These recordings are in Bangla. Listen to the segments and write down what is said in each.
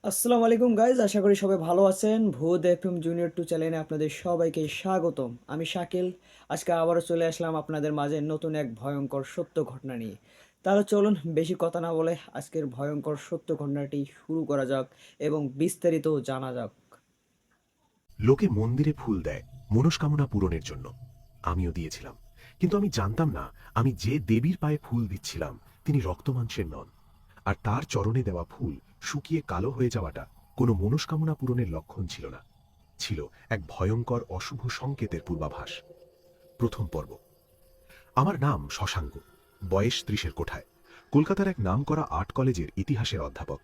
আসসালামু আলাইকুম গাইজ, আশা করি সবাই ভালো আছেন। ভূত এফএম জুনিয়র 2 চ্যানেলে আপনাদের সবাইকে স্বাগতম। আমি শাকিল। আজকে আবারও চলে আসলাম আপনাদের মাঝে নতুন এক ভয়ঙ্কর সত্য ঘটনা নিয়ে। তাহলে চলুন বেশি কথা না বলে আজকের ভয়ঙ্কর সত্য ঘটনাটি শুরু করা যাক এবং বিস্তারিত জানা যাক। লোকে মন্দিরে ফুল দেয় মনস্কামনা পূরণের জন্য। আমিও দিয়েছিলাম, কিন্তু আমি জানতাম না আমি যে দেবীর পায়ে ফুল দিচ্ছিলাম তিনি রক্তমাংসের নন। আর তার চরণে দেওয়া ফুল শুকিয়ে কালো হয়ে যাওয়াটা কোনো মনস্কামনা পূরণের লক্ষণ ছিল না, ছিল এক ভয়ঙ্কর অশুভ সংকেতের পূর্বাভাস। প্রথম পর্ব। আমার নাম শশাঙ্ক, বয়স 30-এর কোঠায়, কলকাতার এক নামকরা আর্ট কলেজের ইতিহাসের অধ্যাপক।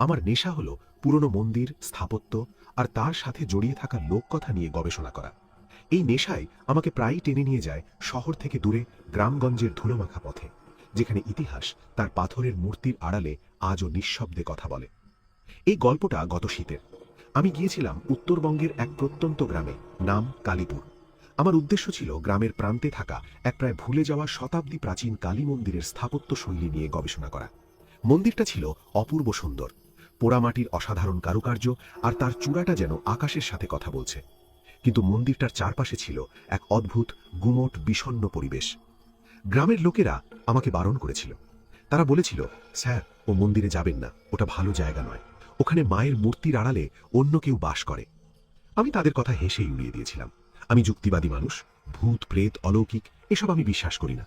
আমার নেশা হল পুরনো মন্দির, স্থাপত্য আর তার সাথে জড়িয়ে থাকা লোককথা নিয়ে গবেষণা করা। এই নেশাই আমাকে প্রায়ই টেনে নিয়ে যায় শহর থেকে দূরে, গ্রামগঞ্জের ধুলোমাখা পথে, যেখানে ইতিহাস তার পাথরের মূর্তির আড়ালে আজও নিঃশব্দে কথা বলে। এই গল্পটা গত শীতের। আমি গিয়েছিলাম উত্তরবঙ্গের এক প্রত্যন্ত গ্রামে, নাম কালীপুর। আমার উদ্দেশ্য ছিল গ্রামের প্রান্তে থাকা এক প্রায় ভুলে যাওয়া শতাব্দী প্রাচীন কালী মন্দিরের স্থাপত্য শৈলী নিয়ে গবেষণা করা। মন্দিরটা ছিল অপূর্ব সুন্দর, পোড়ামাটির অসাধারণ কারুকার্য, আর তার চূড়াটা যেন আকাশের সাথে কথা বলছে। কিন্তু মন্দিরটার চারপাশে ছিল এক অদ্ভুত গুমোট বিষণ্ণ পরিবেশ। গ্রামের লোকেরা আমাকে বারণ করেছিল। তারা বলেছিল, স্যার, ও মন্দিরে যাবেন না, ওটা ভালো জায়গা নয়, ওখানে মায়ের মূর্তির আড়ালে অন্য কেউ বাস করে। আমি তাদের কথা হেসেই উড়িয়ে দিয়েছিলাম। আমি যুক্তিবাদী মানুষ, ভূত প্রেত অলৌকিক এসব আমি বিশ্বাস করি না।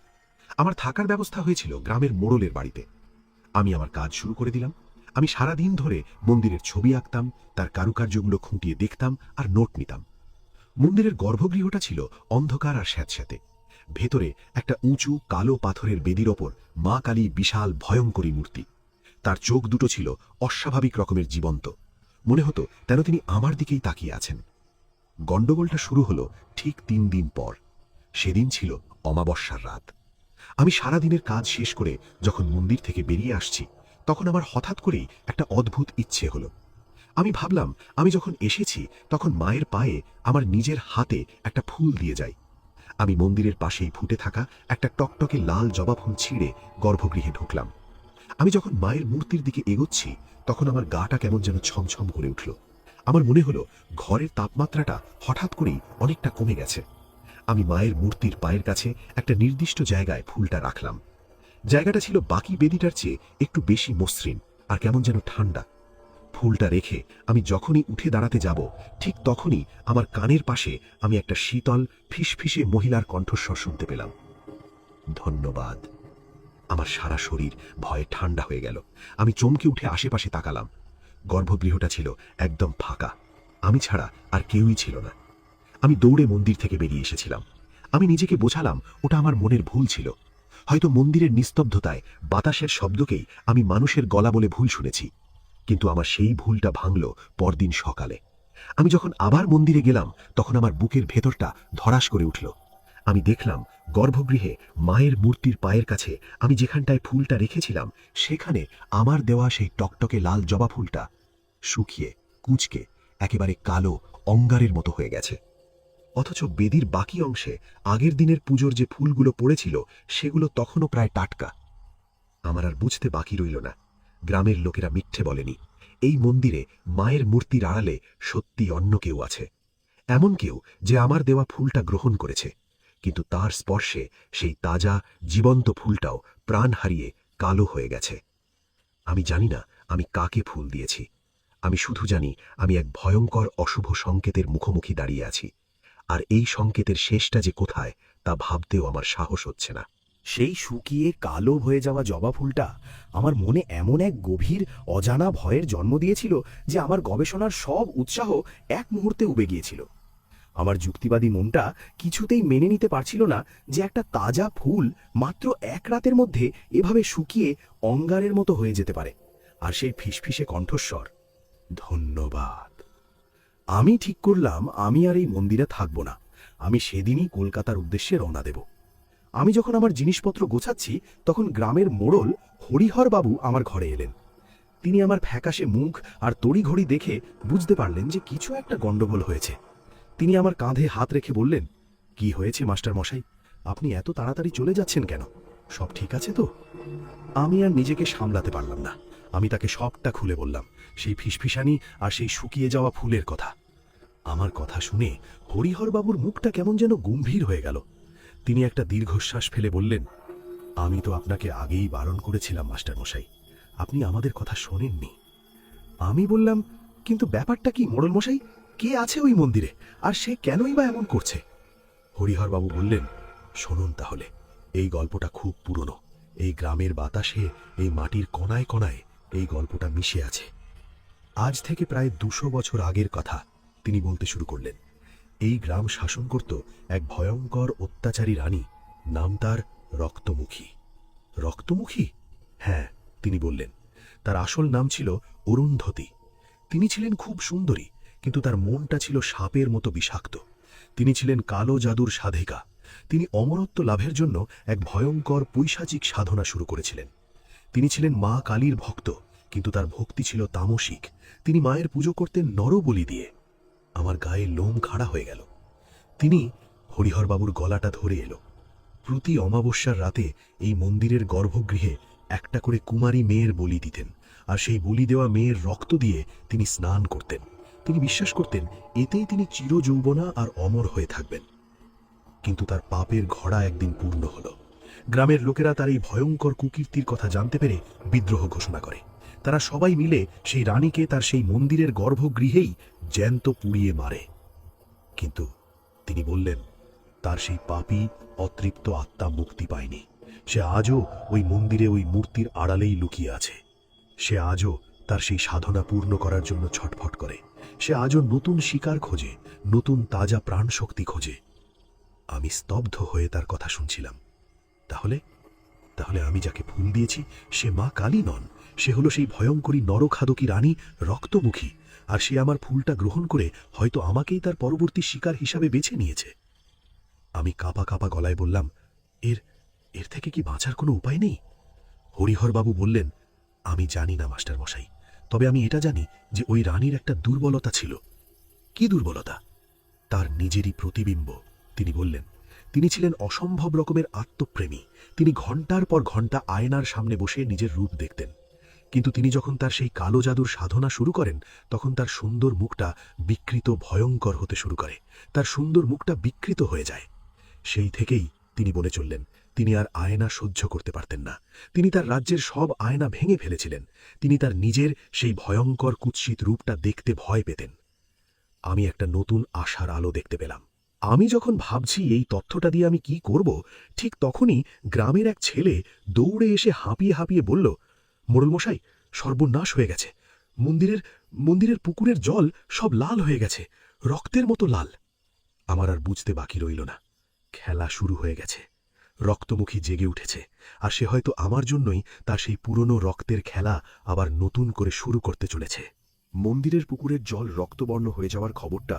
আমার থাকার ব্যবস্থা হয়েছিল গ্রামের মোড়লের বাড়িতে। আমি আমার কাজ শুরু করে দিলাম। আমি সারাদিন ধরে মন্দিরের ছবি আঁকতাম, তার কারুকার্যগুলো খুঁটিয়ে দেখতাম আর নোট নিতাম। মন্দিরের গর্ভগৃহটা ছিল অন্ধকার আর স্যাঁতস্যাঁতে। ভেতরে একটা উঁচু কালো পাথরের বেদির ওপর মা কালী বিশাল ভয়ঙ্করী মূর্তি। তার চোখ দুটো ছিল অস্বাভাবিক রকমের জীবন্ত, মনে হতো যেন তিনি আমার দিকেই তাকিয়ে আছেন। গন্ডগোলটা শুরু হলো ঠিক 3 দিন পর। সেদিন ছিল অমাবস্যার রাত। আমি সারাদিনের কাজ শেষ করে যখন মন্দির থেকে বেরিয়ে আসছি, তখন আমার হঠাৎ করেই একটা অদ্ভুত ইচ্ছে হলো। আমি ভাবলাম, আমি যখন এসেছি তখন মায়ের পায়ে আমার নিজের হাতে একটা ফুল দিয়ে যাই। আমি মন্দিরের পাশেই ফুটে থাকা একটা টকটকে লাল জবা ফুল ছিঁড়ে গর্ভগৃহে ঢুকলাম। আমি যখন মায়ের মূর্তির দিকে এগোচ্ছি, তখন আমার গাটা কেমন যেন ছমছম করে উঠল। আমার মনে হলো ঘরের তাপমাত্রাটা হঠাৎ করেই অনেকটা কমে গেছে। আমি মায়ের মূর্তির পায়ের কাছে একটা নির্দিষ্ট জায়গায় ফুলটা রাখলাম। জায়গাটা ছিল বাকি বেদিটার চেয়ে একটু বেশি মসৃণ আর কেমন যেন ঠান্ডা। ফুলটা রেখে আমি যখনই উঠে দাঁড়াতে যাব, ঠিক তখনই আমার কানের পাশে আমি একটা শীতল ফিসফিসে মহিলার কণ্ঠস্বর শুনতে পেলাম, ধন্যবাদ। আমার সারা শরীর ভয়ে ঠান্ডা হয়ে গেল। আমি চমকে উঠে আশেপাশে তাকালাম। গর্ভগৃহটা ছিল একদম ফাঁকা, আমি ছাড়া আর কেউই ছিল না। আমি দৌড়ে মন্দির থেকে বেরিয়ে এসেছিলাম। আমি নিজেকে বোঝালাম ওটা আমার মনের ভুল ছিল। হয়তো মন্দিরের নিস্তব্ধতায় বাতাসের শব্দকেই আমি মানুষের গলা বলে ভুল শুনেছি। কিন্তু আমার সেই ভুলটা ভাঙল পরদিন সকালে। আমি যখন আবার মন্দিরে গেলাম, তখন আমার বুকের ভেতরটা ধড়াস করে উঠল। আমি দেখলাম গর্ভগৃহে মায়ের মূর্তির পায়ের কাছে আমি যেখানটায় ফুলটা রেখেছিলাম, সেখানে আমার দেওয়া সেই টকটকে লাল জবা ফুলটা শুকিয়ে কুঁচকে একেবারে কালো অঙ্গারের মতো হয়ে গেছে। অথচ বেদির বাকি অংশে আগের দিনের পুজোর যে ফুলগুলো পড়েছিল, সেগুলো তখনও প্রায় টাটকা। আমার আর বুঝতে বাকি রইল না, গ্রামের লোকেরা মিথ্যে বলেনি। এই মন্দিরে মায়ের মূর্তির আড়ালে সত্যি অন্য কেউ আছে। এমন কেউ যে আমার দেওয়া ফুলটা গ্রহণ করেছে, কিন্তু তার স্পর্শে সেই তাজা জীবন্ত ফুলটাও প্রাণ হারিয়ে কালো হয়ে গেছে। আমি জানি না আমি কাকে ফুল দিয়েছি। আমি শুধু জানি আমি এক ভয়ঙ্কর অশুভ সংকেতের মুখোমুখি দাঁড়িয়ে আছি। আর এই সংকেতের শেষটা যে কোথায় তা ভাবতেও আমার সাহস হচ্ছে না। সেই শুকিয়ে কালো হয়ে যাওয়া জবা ফুলটা আমার মনে এমন এক গভীর অজানা ভয়ের জন্ম দিয়েছিল যে আমার গবেষণার সব উৎসাহ এক মুহূর্তে উবে গিয়েছিল। আমার যুক্তিবাদী মনটা কিছুতেই মেনে নিতে পারছিল না যে একটা তাজা ফুল মাত্র এক রাতের মধ্যে এভাবে শুকিয়ে অঙ্গারের মতো হয়ে যেতে পারে। আর সেই ফিসফিসে কণ্ঠস্বর, ধন্যবাদ। আমি ঠিক করলাম আমি আর এই মন্দিরে থাকব না। আমি সেদিনই কলকাতার উদ্দেশ্যে রওনা দেব। আমি যখন আমার জিনিসপত্র গোছাচ্ছি, তখন গ্রামের মোড়ল হরিহর বাবু আমার ঘরে এলেন। তিনি আমার ফ্যাকাশে মুখ আর তড়িঘড়ি দেখে বুঝতে পারলেন যে কিছু একটা গন্ডগোল হয়েছে। তিনি আমার কাঁধে হাত রেখে বললেন, কি হয়েছে মাস্টার মশাই, আপনি এত তাড়াতাড়ি চলে যাচ্ছেন কেন? সব ঠিক আছে তো? আমি আর নিজেকে সামলাতে পারলাম না। আমি তাকে সবটা খুলে বললাম। সেই ফিসফিসানি আর সেই শুকিয়ে যাওয়া ফুলের কথা। আমার কথা শুনে হরিহরবাবুর মুখটা কেমন যেন গম্ভীর হয়ে গেল। তিনি একটা দীর্ঘশ্বাস ফেলে বললেন, আমি তো আপনাকে আগেই বারণ করেছিলাম মাস্টারমশাই, আপনি আমাদের কথা শোনেননি। আমি বললাম, কিন্তু ব্যাপারটা কি মোড়ল মশাই? কে আছে ওই মন্দিরে, আর সে কেনই বা এমন করছে? হরিহরবাবু বললেন, শুনুন তাহলে, এই গল্পটা খুব পুরনো। এই গ্রামের বাতাসে, এই মাটির কণায় কণায় এই গল্পটা মিশে আছে। আজ থেকে প্রায় 200 বছর আগের কথা তিনি বলতে শুরু করলেন। এই গ্রাম শাসন করত এক ভয়ঙ্কর অত্যাচারী রানী, নাম তার রক্তমুখী। রক্তমুখী? হ্যাঁ, তিনি বললেন। তার আসল নাম ছিল অরুন্ধতী। তিনি ছিলেন খুব সুন্দরী, কিন্তু তার মনটা ছিল সাপের মতো বিষাক্ত। তিনি ছিলেন কালো জাদুর সাধিকা। তিনি অমরত্ব লাভের জন্য এক ভয়ঙ্কর পৈশাচিক সাধনা শুরু করেছিলেন। তিনি ছিলেন মা কালীর ভক্ত, কিন্তু তার ভক্তি ছিল তামসিক। তিনি মায়ের পুজো করতেন নরবলি দিয়ে। আমার গায়ে লোম খাড়া হয়ে গেল। তিনি হরিহরবাবুর গলাটা ধরে এলো। প্রতি অমাবস্যার রাতে এই মন্দিরের গর্ভগৃহে একটা করে কুমারী মেয়ের বলি দিতেন, আর সেই বলি দেওয়া মেয়ের রক্ত দিয়ে তিনি স্নান করতেন। তিনি বিশ্বাস করতেন এতেই তিনি চিরযৌবনা আর অমর হয়ে থাকবেন। কিন্তু তার পাপের ঘড়া একদিন পূর্ণ হল। গ্রামের লোকেরা তার এই ভয়ঙ্কর কুকীর্তির কথা জানতে পেরে বিদ্রোহ ঘোষণা করে। তারা সবাই মিলে সেই রানীকে তার সেই মন্দিরের গর্ভগৃহেই জ্যান্ত পুড়িয়ে মারে। কিন্তু তিনি বললেন, তার সেই পাপী অতৃপ্ত আত্মা মুক্তি পায়নি। সে আজও ওই মন্দিরে ওই মূর্তির আড়ালেই লুকিয়ে আছে। সে আজও তার সেই সাধনা পূর্ণ করার জন্য ছটফট করে। সে আজও নতুন শিকার খোঁজে, নতুন তাজা প্রাণ শক্তি খোঁজে। আমি স্তব্ধ হয়ে তার কথা শুনছিলাম। তাহলে তাহলে আমি যাকে ফুল দিয়েছি সে মা কালী নন, সে হলো সেই ভয়ঙ্করী নরখাদকী রানী রক্তমুখী। আর সে আমার ফুলটা গ্রহণ করে হয়তো আমাকেই তার পরবর্তী শিকার হিসাবে বেছে নিয়েছে। আমি কাঁপা কাঁপা গলায় বললাম, এর এর থেকে কি বাঁচার কোনো উপায় নেই? হরিহরবাবু বললেন, আমি জানি না মাস্টারমশাই, তবে আমি এটা জানি যে ওই রানীর একটা দুর্বলতা ছিল। কি দুর্বলতা? তার নিজেরই প্রতিবিম্ব। তিনি বললেন, তিনি ছিলেন অসম্ভব রকমের আত্মপ্রেমী। তিনি ঘণ্টার পর ঘণ্টা আয়নার সামনে বসে নিজের রূপ দেখতেন। কিন্তু তিনি যখন তার সেই কালো জাদুর সাধনা শুরু করেন, তখন তার সুন্দর মুখটা বিকৃত ভয়ঙ্কর হতে শুরু করে। তার সুন্দর মুখটা বিকৃত হয়ে যায়। সেই থেকেই তিনি বলে চললেন, তিনি আর আয়না সহ্য করতে পারতেন না। তিনি তার রাজ্যের সব আয়না ভেঙে ফেলেছিলেন। তিনি তার নিজের সেই ভয়ঙ্কর কুৎসিত রূপটা দেখতে ভয় পেতেন। আমি একটা নতুন আশার আলো দেখতে পেলাম। আমি যখন ভাবছি এই তথ্যটা দিয়ে আমি কি করব, ঠিক তখনই গ্রামের এক ছেলে দৌড়ে এসে হাঁপিয়ে হাঁপিয়ে বলল, মোড়লমশাই, সর্বনাশ হয়ে গেছে। মন্দিরের পুকুরের জল সব লাল হয়ে গেছে, রক্তের মতো লাল। আমার আর বুঝতে বাকি রইল না, খেলা শুরু হয়ে গেছে। রক্তমুখী জেগে উঠেছে, আর সে হয়তো আমার জন্যই তার সেই পুরনো রক্তের খেলা আবার নতুন করে শুরু করতে চলেছে। মন্দিরের পুকুরের জল রক্তবর্ণ হয়ে যাওয়ার খবরটা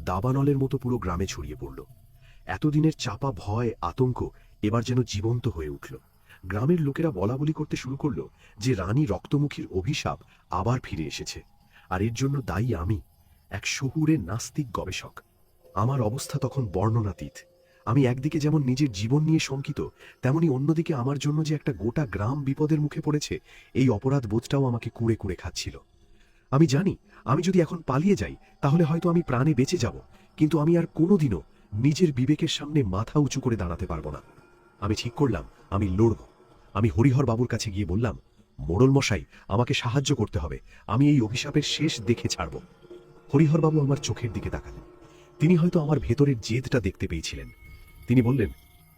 দাবানলের মতো পুরো গ্রামে ছড়িয়ে পড়ল। এতদিনের চাপা ভয়, আতঙ্ক এবার যেন জীবন্ত হয়ে উঠল। গ্রামের লোকেরা বলা বলি করতে শুরু করল যে রানী রক্তমুখীর অভিশাপ আবার ফিরে এসেছে, আর এর জন্য দায়ী আমি, এক শহুরে নাস্তিক গবেষক। আমার অবস্থা তখন বর্ণনাতীত। আমি একদিকে যেমন নিজের জীবন নিয়ে শঙ্কিত, তেমনি অন্যদিকে আমার জন্য যে একটা গোটা গ্রাম বিপদের মুখে পড়েছে, এই অপরাধ বোধটাও আমাকে কুড়ে কুড়ে খাচ্ছিল। আমি জানি আমি যদি এখন পালিয়ে যাই তাহলে হয়তো আমি প্রাণে বেঁচে যাব, কিন্তু আমি আর কোনোদিনও নিজের বিবেকের সামনে মাথা উঁচু করে দাঁড়াতে পারবো না। আমি ঠিক করলাম আমি লড়ব। আমি হরিহর বাবুর কাছে গিয়ে বললাম, মোড়ল মশাই, আমাকে সাহায্য করতে হবে। আমি এই অভিশাপের শেষ দেখে ছাড়ব। হরিহরবাবু আমার চোখের দিকে তাকালেন। তিনি হয়তো আমার ভেতরের জেদটা দেখতে পেয়েছিলেন। তিনি বললেন,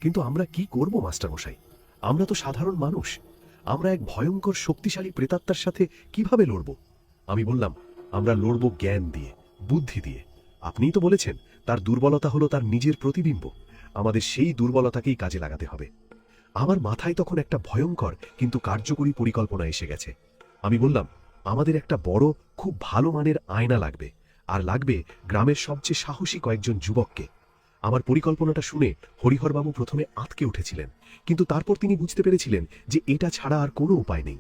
কিন্তু আমরা কি করব মাস্টারমশাই? আমরা তো সাধারণ মানুষ। আমরা এক ভয়ঙ্কর শক্তিশালী প্রেতাত্মার সাথে কিভাবে লড়ব? আমি বললাম, আমরা লড়ব জ্ঞান দিয়ে, বুদ্ধি দিয়ে। আপনিই তো বলেছেন তার দুর্বলতা হলো তার নিজের প্রতিবিম্ব। আমাদের সেই দুর্বলতাকেই কাজে লাগাতে হবে। আমার মাথায় তখন একটা ভয়ঙ্কর কিন্তু কার্যকরী পরিকল্পনা এসে গেছে। আমি বললাম, আমাদের একটা বড়, খুব ভালো মানের আয়না লাগবে, আর লাগবে গ্রামের সবচেয়ে সাহসী কয়েকজন যুবককে। আমার পরিকল্পনাটা শুনে হরিহরবাবু প্রথমে আঁতকে উঠেছিলেন, কিন্তু তারপর তিনি বুঝতে পেরেছিলেন যে এটা ছাড়া আর কোনো উপায় নেই।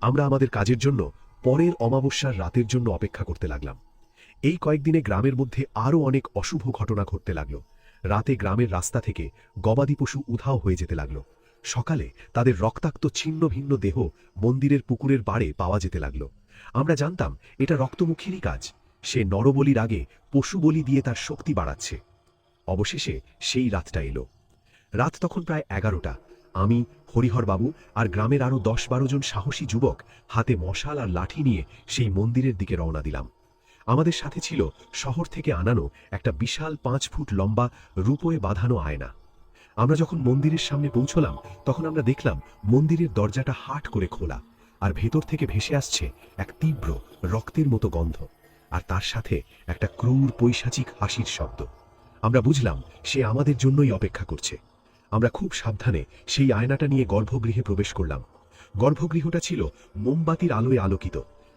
আমরা আমাদের কাজের জন্য পরের অমাবস্যার রাতের জন্য অপেক্ষা করতে লাগলাম। এই কয়েকদিনে গ্রামের মধ্যে আরও অনেক অশুভ ঘটনা ঘটতে লাগল। রাতে গ্রামের রাস্তা থেকে গবাদি পশু উধাও হয়ে যেতে লাগল। সকালে তাদের রক্তাক্ত ছিন্ন ভিন্ন দেহ মন্দিরের পুকুরের পাড়ে পাওয়া যেতে লাগল। আমরা জানতাম এটা রক্তমুখীরই কাজ। সে নরবলির আগে পশু বলি দিয়ে তার শক্তি বাড়াচ্ছে। অবশেষে সেই রাতটা এলো। রাত তখন প্রায় 11টা। আমি, হরিহরবাবু আর গ্রামের আরও 10-12 জন সাহসী যুবক হাতে মশাল আর লাঠি নিয়ে সেই মন্দিরের দিকে রওনা দিলাম। আমাদের সাথে ছিল শহর থেকে আনানো একটা বিশাল 5 ফুট লম্বা রূপোয় বাঁধানো আয়না। আমরা যখন মন্দিরের সামনে পৌঁছলাম তখন আমরা দেখলাম মন্দিরের দরজাটা হাট করে খোলা, আর ভেতর থেকে ভেসে আসছে এক তীব্র রক্তের মতো গন্ধ, আর তার সাথে একটা ক্রূর পৈশাচিক হাসির শব্দ। আমরা বুঝলাম সে আমাদের জন্যই অপেক্ষা করছে। আমরা খুব সাবধানে সেই আয়নাটা নিয়ে গর্ভগৃহে প্রবেশ করলাম। গর্ভগৃহটা ছিল মোমবাতির আলোয় আলোকিত,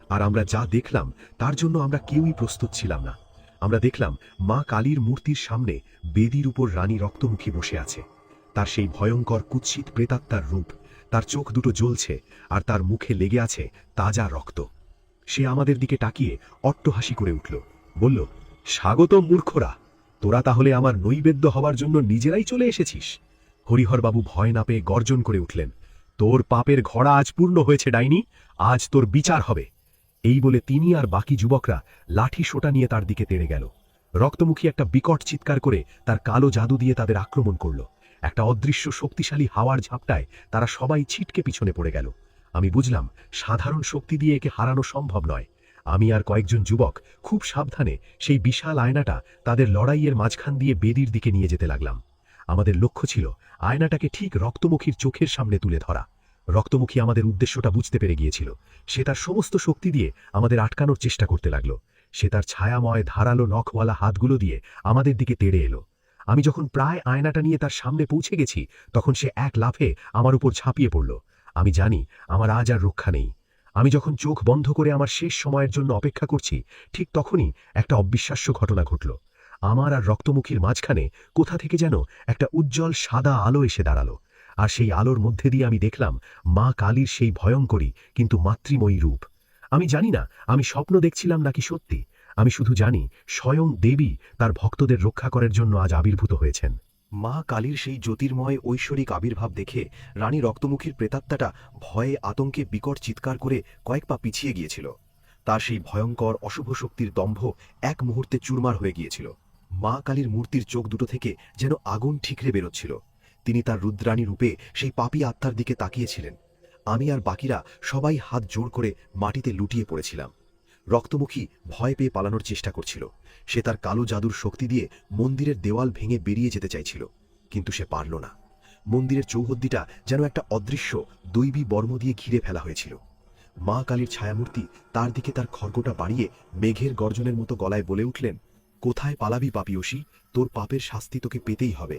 আর আমরা যা দেখলাম তার জন্য আমরা কেউই প্রস্তুত ছিলাম না। আমরা দেখলাম মা কালীর মূর্তির সামনে বেদির উপর রানী রক্তমুখী বসে আছে। তার সেই ভয়ঙ্কর কুৎসিত প্রেতাত্মার রূপ, তার চোখ দুটো জ্বলছে, আর তার মুখে লেগে আছে তাজা রক্ত। সে আমাদের দিকে তাকিয়ে অট্টহাসি করে উঠল, বলল, স্বাগত মূর্খরা, তোরা তাহলে আমার নৈবেদ্য হবার জন্য নিজেরাই চলে এসেছিস। হরিহরবাবু ভয় না পেয়ে গর্জন করে উঠলেন, তোর পাপের ঘোড়া আজ পূর্ণ হয়েছে ডাইনি, আজ তোর বিচার হবে। এই বলে তিনি আর বাকি যুবকরা লাঠি সোটা নিয়ে তার দিকে তেড়ে গেল। রক্তমুখী একটা বিকট চিৎকার করে তার কালো জাদু দিয়ে তাদের আক্রমণ করল। একটা অদৃশ্য শক্তিশালী হাওয়ার ঝাপটায় তারা সবাই ছিটকে পিছনে পড়ে গেল। আমি বুঝলাম সাধারণ শক্তি দিয়ে একে হারানো সম্ভব নয়। আমি আর কয়েকজন যুবক খুব সাবধানে সেই বিশাল আয়নাটা তাদের লড়াইয়ের মাঝখান দিয়ে বেদির দিকে নিয়ে যেতে লাগলাম। আমাদের লক্ষ্য ছিল আয়নাটাকে ঠিক রক্তমুখীর চোখের সামনে তুলে ধরা। রক্তমুখী আমাদের উদ্দেশ্যটা বুঝতে পেরে গিয়েছিল। সে তার সমস্ত শক্তি দিয়ে আমাদের আটকানোর চেষ্টা করতে লাগল। সে তার ছায়াময় ধারালো নখওয়ালা হাতগুলো দিয়ে আমাদের দিকে তেড়ে এলো। আমি যখন প্রায় আয়নাটা নিয়ে তার সামনে পৌঁছে গেছি তখন সে এক লাফে আমার উপর ঝাঁপিয়ে পড়ল। আমি জানি আমার আজ আর রক্ষা নেই। আমি যখন চোখ বন্ধ করে আমার শেষ সময়ের জন্য অপেক্ষা করছি ঠিক তখনই একটা অবিশ্বাস্য ঘটনা ঘটল। আমার আর রক্তমুখীর মাঝখানে কোথা থেকে যেন একটা উজ্জ্বল সাদা আলো এসে দাঁড়ালো, আর সেই আলোর মধ্যে দিয়ে আমি দেখলাম মা কালীর সেই ভয়ঙ্করী কিন্তু মাতৃময়ী রূপ। আমি জানি না আমি স্বপ্ন দেখছিলাম নাকি সত্যি। আমি শুধু জানি স্বয়ং দেবী তার ভক্তদের রক্ষা করার জন্য আজ আবির্ভূত হয়েছেন। মা কালীর সেই জ্যোতির্ময় ঐশ্বরিক আবির্ভাব দেখে রানী রক্তমুখীর প্রেতাত্মাটা ভয়ে আতঙ্কে বিকট চিৎকার করে কয়েক পা পিছিয়ে গিয়েছিল। তার সেই ভয়ঙ্কর অশুভ শক্তির দম্ভ এক মুহূর্তে চুরমার হয়ে গিয়েছিল। মা কালীর মূর্তির চোখ দুটো থেকে যেন আগুন ঠিকরে বেরোচ্ছিল। তিনি তার রুদ্রাণী রূপে সেই পাপী আত্মার দিকে তাকিয়েছিলেন। আমি আর বাকিরা সবাই হাত জোড় করে মাটিতে লুটিয়ে পড়েছিলাম। রক্তমুখী ভয় পেয়ে পালানোর চেষ্টা করছিল। সে তার কালো জাদুর শক্তি দিয়ে মন্দিরের দেওয়াল ভেঙে বেরিয়ে যেতে চাইছিল, কিন্তু সে পারল না। মন্দিরের চৌহদ্দিটা যেন একটা অদৃশ্য দৈবী বর্ম দিয়ে ঘিরে ফেলা হয়েছিল। মা কালীর ছায়ামূর্তি তার দিকে তার খড়গোটা বাড়িয়ে মেঘের গর্জনের মতো গলায় বলে উঠলেন, কোথায় পালাবি পাপিয়সী, তোর পাপের শাস্তি তোকে পেতেই হবে।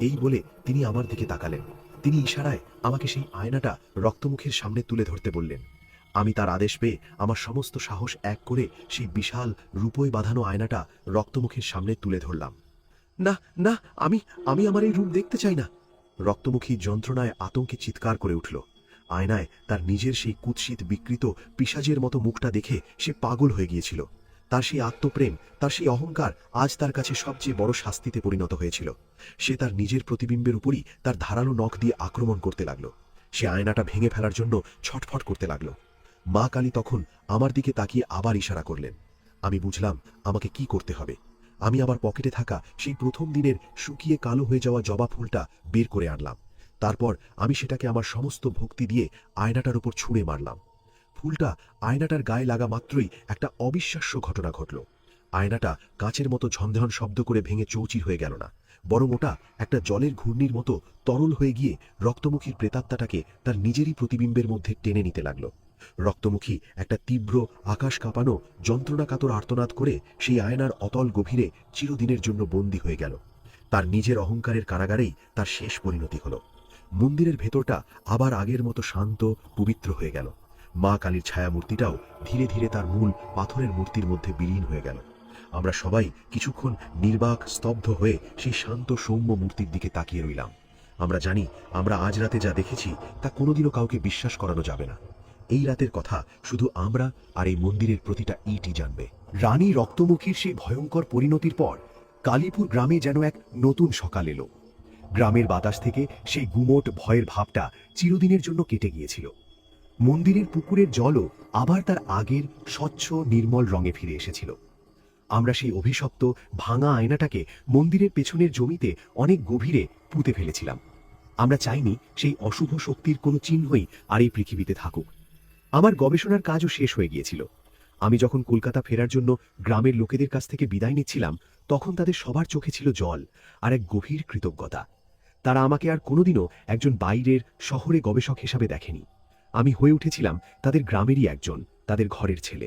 এই বলে তিনি আমার দিকে তাকালেন। তিনি ইশারায় আমাকে সেই আয়নাটা রক্তমুখীর সামনে তুলে ধরতে বললেন। আমি তার আদেশ পেয়ে আমার সমস্ত সাহস এক করে সেই বিশাল রূপোয় বাঁধানো আয়নাটা রক্তমুখীর সামনে তুলে ধরলাম। না না, আমি আমি আমার এই রূপ দেখতে চাই না। রক্তমুখী যন্ত্রণায় আতঙ্কে চিৎকার করে উঠল। আয়নায় তার নিজের সেই কুৎসিত বিকৃত পিশাচের মতো মুখটা দেখে সে পাগল হয়ে গিয়েছিল। তার সেই আত্মপ্রেম, তার সেই অহংকার আজ তার কাছে সবচেয়ে বড় শাস্তিতে পরিণত হয়েছিল। সে তার নিজের প্রতিবিম্বের উপরই তার ধারালো নখ দিয়ে আক্রমণ করতে লাগল। সে আয়নাটা ভেঙে ফেলার জন্য ছটফট করতে লাগল। মা কালী তখন আমার দিকে তাকিয়ে আবার ইশারা করলেন। আমি বুঝলাম আমাকে কি করতে হবে। আমি আমার পকেটে থাকা সেই প্রথম দিনের শুকিয়ে কালো হয়ে যাওয়া জবা ফুলটা বের করে আনলাম। তারপর আমি সেটাকে আমার সমস্ত ভক্তি দিয়ে আয়নাটার উপর ছুঁড়ে মারলাম। ফুলটা আয়নাটার গায়ে লাগা মাত্রই একটা অবিশ্বাস্য ঘটনা ঘটল। আয়নাটা কাচের মতো ঝনঝন শব্দ করে ভেঙে চৌচির হয়ে গেল না, বরং ওটা একটা জলের ঘূর্ণির মতো তরল হয়ে গিয়ে রক্তমুখীর প্রেতাত্মাটাকে তার নিজেরই প্রতিবিম্বের মধ্যে টেনে নিতে লাগল। রক্তমুখী একটা তীব্র আকাশ কাঁপানো যন্ত্রণাকাতর আর্তনাদ করে সেই আয়নার অতল গভীরে চিরদিনের জন্য বন্দী হয়ে গেল। তার নিজের অহংকারের কারাগারেই তার শেষ পরিণতি হল। মন্দিরের ভেতরটা আবার আগের মতো শান্ত পবিত্র হয়ে গেল। মা কালীর ছায়ামূর্তিটাও ধীরে ধীরে তার মূল পাথরের মূর্তির মধ্যে বিলীন হয়ে গেল। আমরা সবাই কিছুক্ষণ নির্বাক স্তব্ধ হয়ে সেই শান্ত সৌম্য মূর্তির দিকে তাকিয়ে রইলাম। আমরা জানি আমরা আজ রাতে যা দেখেছি তা কোনোদিনও কাউকে বিশ্বাস করানো যাবে না। এই রাতের কথা শুধু আমরা আর এই মন্দিরের প্রতিটা ইটই জানবে। রানী রক্তমুখীর সেই ভয়ঙ্কর পরিণতির পর কালীপুর গ্রামে যেন এক নতুন সকাল এলো। গ্রামের বাতাস থেকে সেই গুমোট ভয়ের ভাবটা চিরদিনের জন্য কেটে গিয়েছিল। মন্দিরের পুকুরের জলও আবার তার আগের স্বচ্ছ নির্মল রঙে ফিরে এসেছিল। আমরা সেই অভিশপ্ত ভাঙা আয়নাটাকে মন্দিরের পেছনের জমিতে অনেক গভীরে পুঁতে ফেলেছিলাম। আমরা চাইনি সেই অশুভ শক্তির কোনো চিহ্নই আর এই পৃথিবীতে থাকুক। আমার গবেষণার কাজও শেষ হয়ে গিয়েছিল। আমি যখন কলকাতা ফেরার জন্য গ্রামের লোকেদের কাছ থেকে বিদায় নিচ্ছিলাম, তখন তাদের সবার চোখে ছিল জল আর এক গভীর কৃতজ্ঞতা। তারা আমাকে আর কোনোদিনও একজন বাইরের শহরে গবেষক হিসাবে দেখেনি। আমি হয়ে উঠেছিলাম তাদের গ্রামেরই একজন, তাদের ঘরের ছেলে।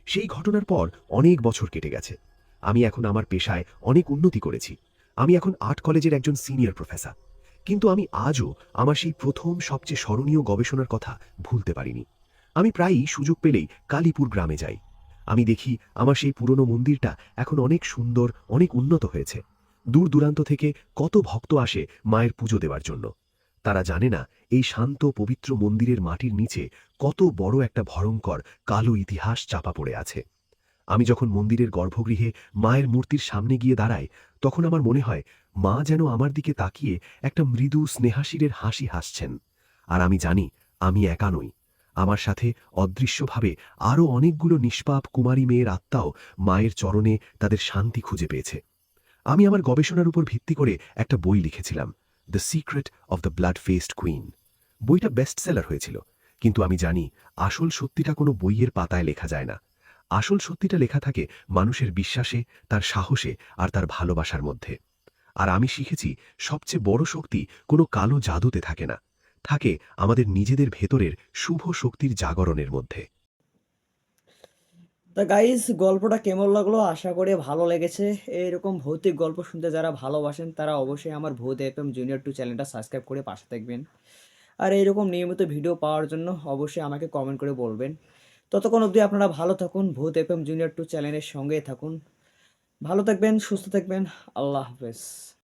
সেই ঘটনার পর অনেক বছর কেটে গেছে। আমি এখন আমার পেশায় অনেক উন্নতি করেছি। আমি এখন আর্ট কলেজের একজন সিনিয়র প্রফেসর। কিন্তু আমি আজও আমার সেই প্রথম সবচেয়ে স্মরণীয় গবেষণার কথা ভুলতে পারিনি। আমি প্রায়ই সুযোগ পেলেই কালীপুর গ্রামে যাই। আমি দেখি আমার সেই পুরনো মন্দিরটা এখন অনেক সুন্দর, অনেক উন্নত হয়েছে। দূর দূরান্ত থেকে কত ভক্ত আসে মায়ের পুজো দেওয়ার জন্য। তারা জানে না এই শান্ত পবিত্র মন্দিরের মাটির নিচে কত বড় একটা ভয়ঙ্কর কালো ইতিহাস চাপা পড়ে আছে। আমি যখন মন্দিরের গর্ভগৃহে মায়ের মূর্তির সামনে গিয়ে দাঁড়াই, তখন আমার মনে হয় মা যেন আমার দিকে তাকিয়ে একটা মৃদু স্নেহাশিরের হাসি হাসছেন। আর আমি জানি আমি একা নই। আমার সাথে অদৃশ্যভাবে আরও অনেকগুলো নিষ্পাপ কুমারী মেয়ের আত্মাও মায়ের চরণে তাদের শান্তি খুঁজে পেয়েছে। আমি আমার গবেষণার উপর ভিত্তি করে একটা বই লিখেছিলাম, the secret of the blood faced queen. বইটা বেস্ট সেলার হয়েছিল। কিন্তু আমি জানি আসল সত্যিটা কোনো বইয়ের পাতায় লেখা যায় না। আসল সত্যিটা লেখা থাকে মানুষের বিশ্বাসে, তার সাহসে আর তার ভালোবাসার মধ্যে। আর আমি শিখেছি সবচেয়ে বড় শক্তি কোনো কালো জাদুতে থাকে না, থাকে আমাদের নিজেদের ভেতরের শুভ শক্তির জাগরণের মধ্যে। তা গাইস, গল্পটা কেমন লাগলো? আশা করি ভালো লেগেছে। এরকম ভৌতিক গল্প শুনতে যারা ভালোবাসেন তারা অবশ্যই আমার ভূত এফএম জুনিয়র 2 চ্যানেলটা সাবস্ক্রাইব করে পাশে থাকবেন। আর এইরকম নিয়মিত ভিডিও পাওয়ার জন্য অবশ্যই আমাকে কমেন্ট করে বলবেন। ততক্ষণ অবধি আপনারা ভালো থাকুন, ভূত এফএম জুনিয়র 2 চ্যানেলের সঙ্গেই থাকুন। ভালো থাকবেন, সুস্থ থাকবেন। আল্লাহ হাফেজ।